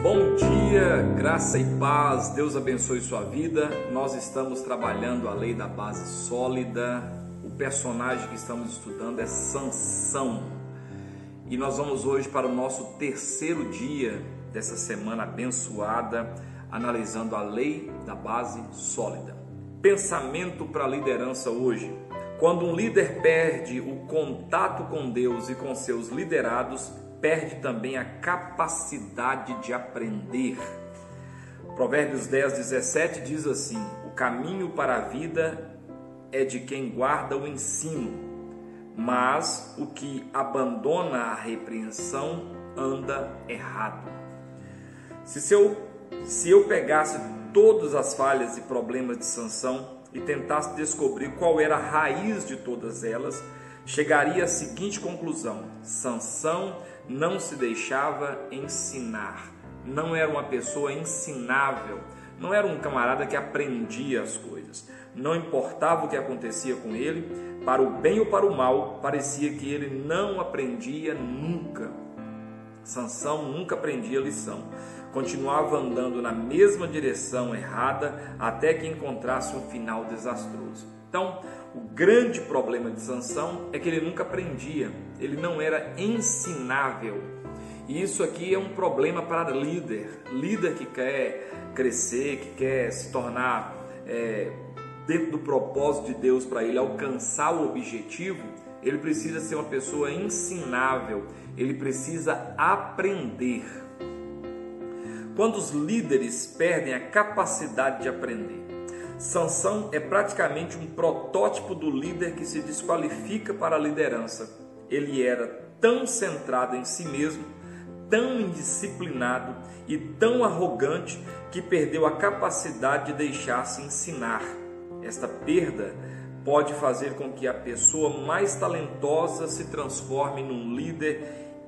Bom dia, graça e paz, Deus abençoe sua vida. Nós estamos trabalhando a lei da base sólida. O personagem que estamos estudando é Sansão. E nós vamos hoje para o nosso terceiro dia dessa semana abençoada, analisando a lei da base sólida. Pensamento para a liderança hoje. Quando um líder perde o contato com Deus e com seus liderados, perde também a capacidade de aprender. Provérbios 10:17 diz assim: o caminho para a vida é de quem guarda o ensino, mas o que abandona a repreensão anda errado. Se eu pegasse todas as falhas e problemas de Sansão e tentasse descobrir qual era a raiz de todas elas, chegaria à seguinte conclusão: Sansão não se deixava ensinar, não era uma pessoa ensinável, não era um camarada que aprendia as coisas, não importava o que acontecia com ele, para o bem ou para o mal, parecia que ele não aprendia nunca. Sansão nunca aprendia lição, continuava andando na mesma direção errada até que encontrasse um final desastroso. Então, o grande problema de Sansão é que ele nunca aprendia, ele não era ensinável. E isso aqui é um problema para líder que quer crescer, que quer se tornar dentro do propósito de Deus para ele alcançar o objetivo. Ele precisa ser uma pessoa ensinável, ele precisa aprender. Quando os líderes perdem a capacidade de aprender, Sansão é praticamente um protótipo do líder que se desqualifica para a liderança. Ele era tão centrado em si mesmo, tão indisciplinado e tão arrogante que perdeu a capacidade de deixar-se ensinar. Esta perda pode fazer com que a pessoa mais talentosa se transforme num líder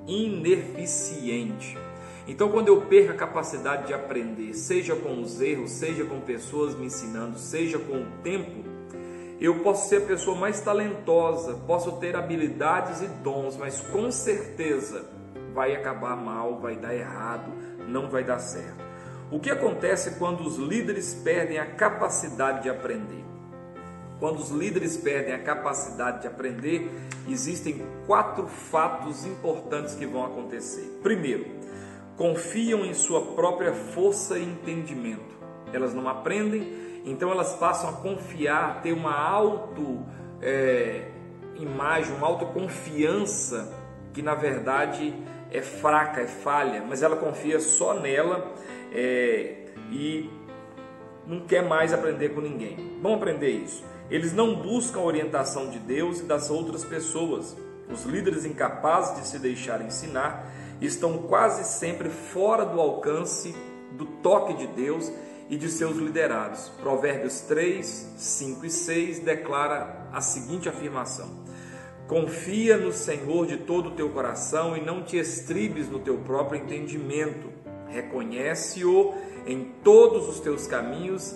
ineficiente. Então, quando eu perco a capacidade de aprender, seja com os erros, seja com pessoas me ensinando, seja com o tempo, eu posso ser a pessoa mais talentosa, posso ter habilidades e dons, mas com certeza vai acabar mal, vai dar errado, não vai dar certo. O que acontece quando os líderes perdem a capacidade de aprender? Quando os líderes perdem a capacidade de aprender, existem 4 fatos importantes que vão acontecer. Primeiro, confiam em sua própria força e entendimento. Elas não aprendem, então elas passam a confiar, a ter uma autoimagem, uma autoconfiança que na verdade é fraca, é falha, mas ela confia só nela e não quer mais aprender com ninguém. Vamos aprender isso. Eles não buscam a orientação de Deus e das outras pessoas. Os líderes incapazes de se deixar ensinar estão quase sempre fora do alcance do toque de Deus e de seus liderados. Provérbios 3, 5 e 6 declara a seguinte afirmação: confia no Senhor de todo o teu coração e não te estribes no teu próprio entendimento. Reconhece-o em todos os teus caminhos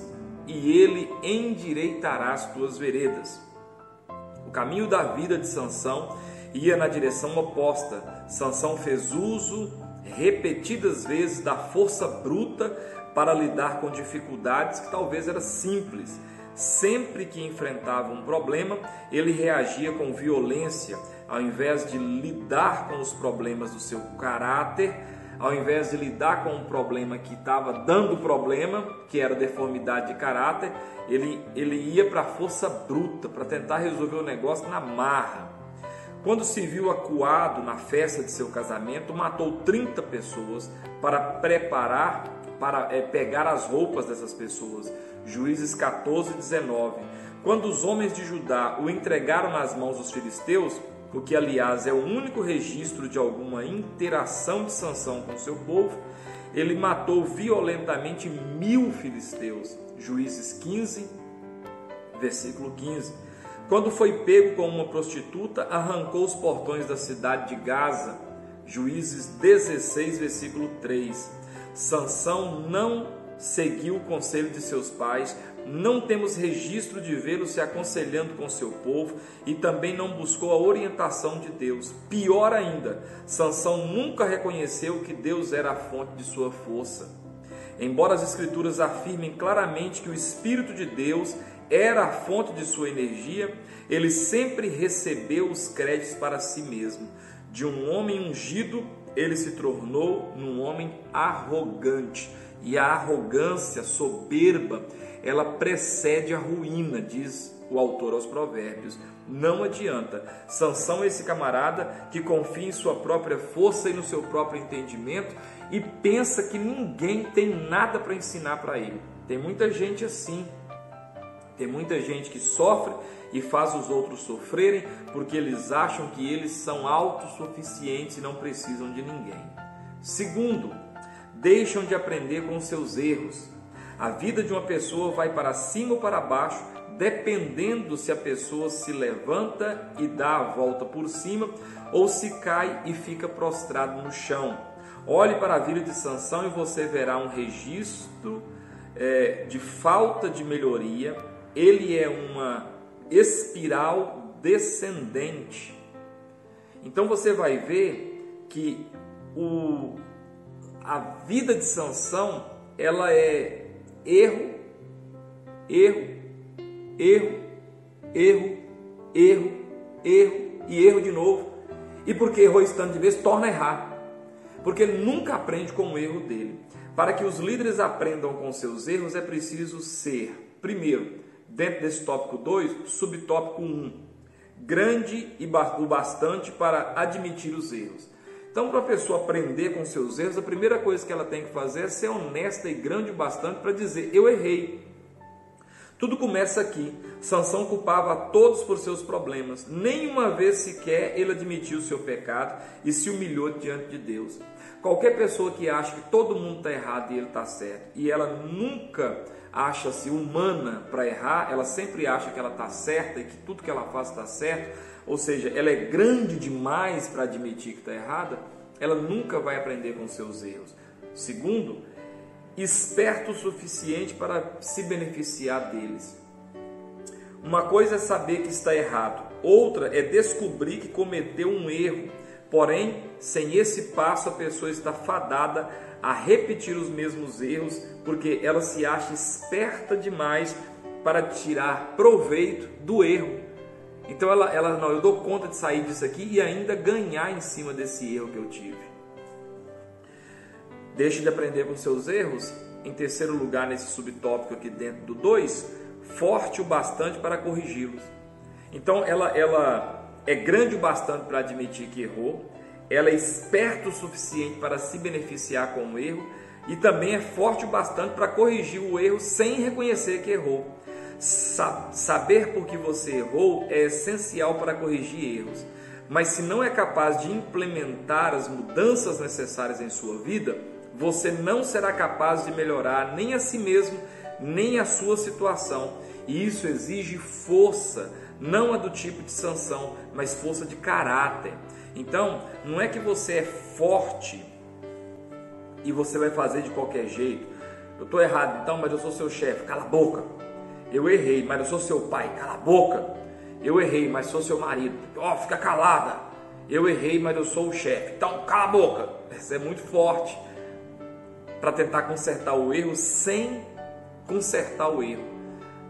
e ele endireitará as tuas veredas. O caminho da vida de Sansão ia na direção oposta. Sansão fez uso repetidas vezes da força bruta para lidar com dificuldades que talvez eram simples. Sempre que enfrentava um problema, ele reagia com violência, ao invés de lidar com os problemas do seu caráter, ao invés de lidar com um problema que estava dando problema, que era deformidade de caráter, ele ia para a força bruta, para tentar resolver o negócio na marra. Quando se viu acuado na festa de seu casamento, matou 30 pessoas para pegar as roupas dessas pessoas. Juízes 14, 19. Quando os homens de Judá o entregaram nas mãos dos filisteus, o que aliás é o único registro de alguma interação de Sansão com seu povo, ele matou violentamente 1000 filisteus. Juízes 15, versículo 15. Quando foi pego com uma prostituta, arrancou os portões da cidade de Gaza. Juízes 16, versículo 3. Sansão não seguiu o conselho de seus pais, não temos registro de vê-lo se aconselhando com seu povo e também não buscou a orientação de Deus. Pior ainda, Sansão nunca reconheceu que Deus era a fonte de sua força. Embora as Escrituras afirmem claramente que o Espírito de Deus era a fonte de sua energia, ele sempre recebeu os créditos para si mesmo. De um homem ungido, ele se tornou um homem arrogante. E a arrogância soberba, ela precede a ruína, diz o autor aos Provérbios. Não adianta. Sansão é esse camarada que confia em sua própria força e no seu próprio entendimento e pensa que ninguém tem nada para ensinar para ele. Tem muita gente assim. Tem muita gente que sofre e faz os outros sofrerem porque eles acham que eles são autossuficientes e não precisam de ninguém. Segundo, deixam de aprender com seus erros. A vida de uma pessoa vai para cima ou para baixo, dependendo se a pessoa se levanta e dá a volta por cima ou se cai e fica prostrado no chão. Olhe para a vida de Sansão e você verá um registro de falta de melhoria. Ele é uma espiral descendente. Então você vai ver que a vida de Sansão, ela é erro, erro, erro, erro, erro, erro e erro de novo. E porque errou esse tanto de vezes, torna a errar. Porque ele nunca aprende com o erro dele. Para que os líderes aprendam com seus erros, é preciso ser, primeiro, dentro desse tópico 2, subtópico 1, grande o bastante para admitir os erros. Então, para a pessoa aprender com seus erros, a primeira coisa que ela tem que fazer é ser honesta e grande o bastante para dizer, eu errei. Tudo começa aqui. Sansão culpava a todos por seus problemas. Nenhuma vez sequer ele admitiu o seu pecado e se humilhou diante de Deus. Qualquer pessoa que acha que todo mundo está errado e ele está certo, e ela nunca acha-se humana para errar, ela sempre acha que ela está certa e que tudo que ela faz está certo, ou seja, ela é grande demais para admitir que está errada, ela nunca vai aprender com seus erros. Segundo, esperto o suficiente para se beneficiar deles. Uma coisa é saber que está errado, outra é descobrir que cometeu um erro. Porém, sem esse passo, a pessoa está fadada a repetir os mesmos erros, porque ela se acha esperta demais para tirar proveito do erro. Então não, eu dou conta de sair disso aqui e ainda ganhar em cima desse erro que eu tive. Deixe de aprender com seus erros. Em terceiro lugar, nesse subtópico aqui dentro do 2, forte o bastante para corrigi-los. Então ela é grande o bastante para admitir que errou, ela é esperta o suficiente para se beneficiar com o erro e também é forte o bastante para corrigir o erro sem reconhecer que errou. Saber por que você errou é essencial para corrigir erros, mas se não é capaz de implementar as mudanças necessárias em sua vida, você não será capaz de melhorar nem a si mesmo, nem a sua situação. E isso exige força, não a do tipo de Sansão, mas força de caráter. Então, não é que você é forte e você vai fazer de qualquer jeito. Eu estou errado então, mas eu sou seu chefe, cala a boca. Eu errei, mas eu sou seu pai, cala a boca. Eu errei, mas sou seu marido, fica calada. Eu errei, mas eu sou o chefe, então cala a boca. Isso é muito forte para tentar consertar o erro sem consertar o erro.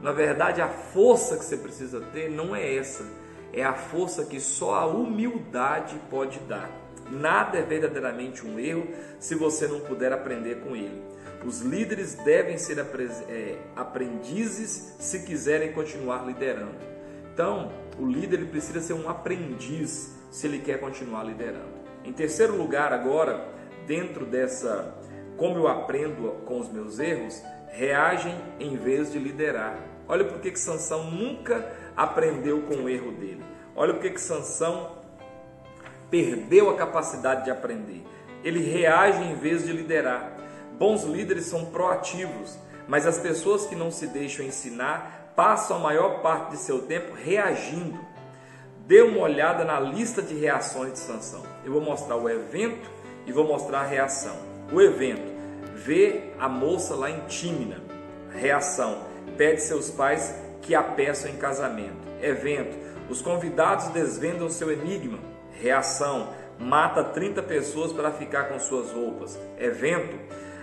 Na verdade, a força que você precisa ter não é essa. É a força que só a humildade pode dar. Nada é verdadeiramente um erro se você não puder aprender com ele. Os líderes devem ser aprendizes se quiserem continuar liderando. Então, o líder ele precisa ser um aprendiz se ele quer continuar liderando. Em terceiro lugar, agora, dentro dessa como eu aprendo com os meus erros, reagem em vez de liderar. Olha por que Sansão nunca aprendeu com o erro dele. Olha por que Sansão perdeu a capacidade de aprender. Ele reage em vez de liderar. Bons líderes são proativos, mas as pessoas que não se deixam ensinar passam a maior parte de seu tempo reagindo. Dê uma olhada na lista de reações de Sansão. Eu vou mostrar o evento e vou mostrar a reação. O evento: Vê a moça lá em Tímina. Reação: pede seus pais que a peçam em casamento. Evento: os convidados desvendam seu enigma. Reação: mata 30 pessoas para ficar com suas roupas. Evento: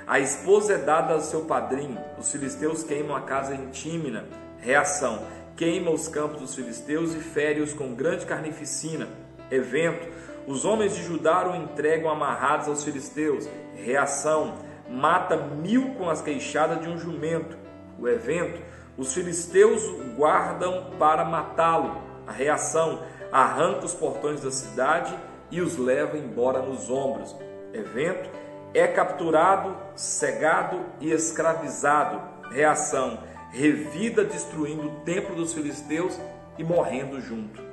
a esposa é dada ao seu padrinho. Os filisteus queimam a casa em Tímina. Reação: queima os campos dos filisteus e fere-os com grande carnificina. Evento: os homens de Judá o entregam amarrados aos filisteus. Reação: mata 1000 com as queixadas de um jumento. O evento: os filisteus o guardam para matá-lo. A reação: arranca os portões da cidade e os leva embora nos ombros. Evento: é capturado, cegado e escravizado. Reação: revida destruindo o templo dos filisteus e morrendo junto.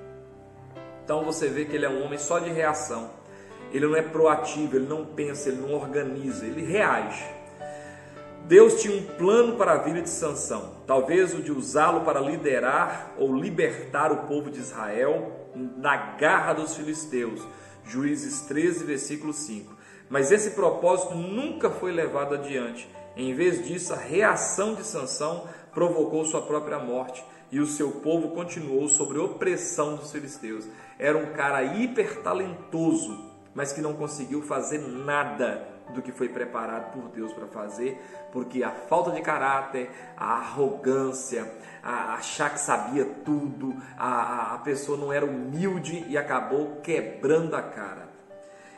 Então você vê que ele é um homem só de reação. Ele não é proativo, ele não pensa, ele não organiza, ele reage. Deus tinha um plano para a vida de Sansão, talvez o de usá-lo para liderar ou libertar o povo de Israel na garra dos filisteus. Juízes 13, versículo 5. Mas esse propósito nunca foi levado adiante. Em vez disso, a reação de Sansão provocou sua própria morte e o seu povo continuou sob a opressão dos filisteus. Era um cara hiper talentoso, mas que não conseguiu fazer nada do que foi preparado por Deus para fazer, porque a falta de caráter, a arrogância, a achar que sabia tudo, a pessoa não era humilde e acabou quebrando a cara.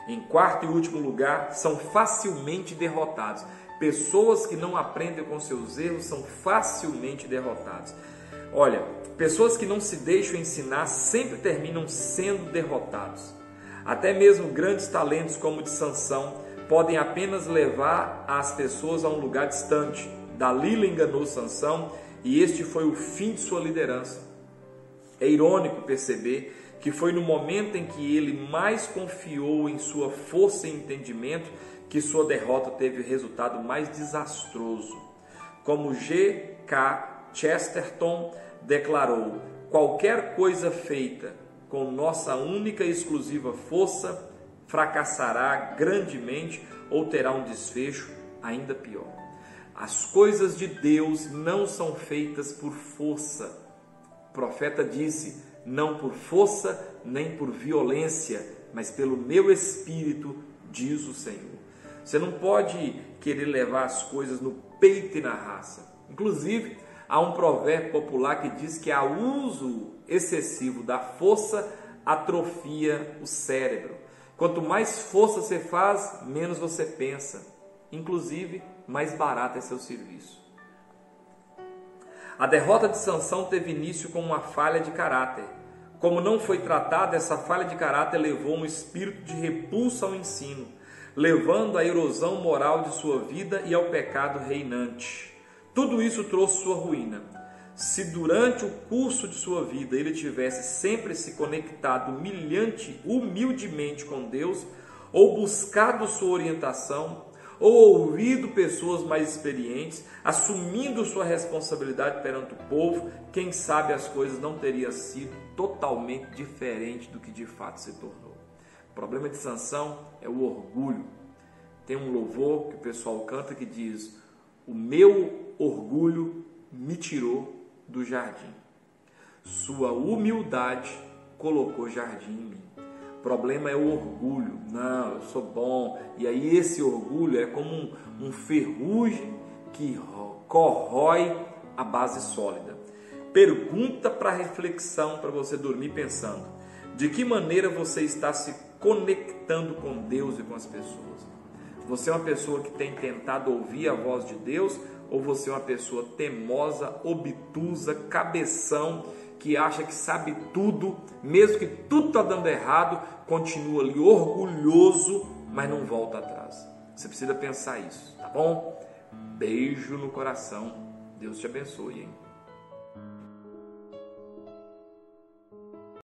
Em quarto e último lugar, são facilmente derrotados. Pessoas que não aprendem com seus erros são facilmente derrotados. Olha, pessoas que não se deixam ensinar sempre terminam sendo derrotados. Até mesmo grandes talentos como o de Sansão podem apenas levar as pessoas a um lugar distante. Dalila enganou Sansão e este foi o fim de sua liderança. É irônico perceber que foi no momento em que ele mais confiou em sua força e entendimento que sua derrota teve o resultado mais desastroso. Como G.K. Chesterton declarou: qualquer coisa feita com nossa única e exclusiva força fracassará grandemente ou terá um desfecho ainda pior. As coisas de Deus não são feitas por força. O profeta disse: não por força nem por violência, mas pelo meu espírito, diz o Senhor. Você não pode querer levar as coisas no peito e na raça. Inclusive, há um provérbio popular que diz que o uso excessivo da força atrofia o cérebro. Quanto mais força você faz, menos você pensa. Inclusive, mais barato é seu serviço. A derrota de Sansão teve início com uma falha de caráter. Como não foi tratada, essa falha de caráter levou um espírito de repulsa ao ensino, levando à erosão moral de sua vida e ao pecado reinante. Tudo isso trouxe sua ruína. Se durante o curso de sua vida ele tivesse sempre se conectado humildemente com Deus, ou buscado sua orientação, ou ouvido pessoas mais experientes, assumindo sua responsabilidade perante o povo, quem sabe as coisas não teriam sido totalmente diferentes do que de fato se tornou. O problema de Sansão é o orgulho. Tem um louvor que o pessoal canta que diz: o meu orgulho me tirou do jardim. Sua humildade colocou jardim em mim. O problema é o orgulho. Não, eu sou bom. E aí esse orgulho é como um ferrugem que corrói a base sólida. Pergunta para reflexão, para você dormir pensando: de que maneira você está se conectando com Deus e com as pessoas? Você é uma pessoa que tem tentado ouvir a voz de Deus, ou você é uma pessoa teimosa, obtusa, cabeção, que acha que sabe tudo, mesmo que tudo está dando errado, continua ali orgulhoso, mas não volta atrás? Você precisa pensar isso, tá bom? Beijo no coração. Deus te abençoe, hein?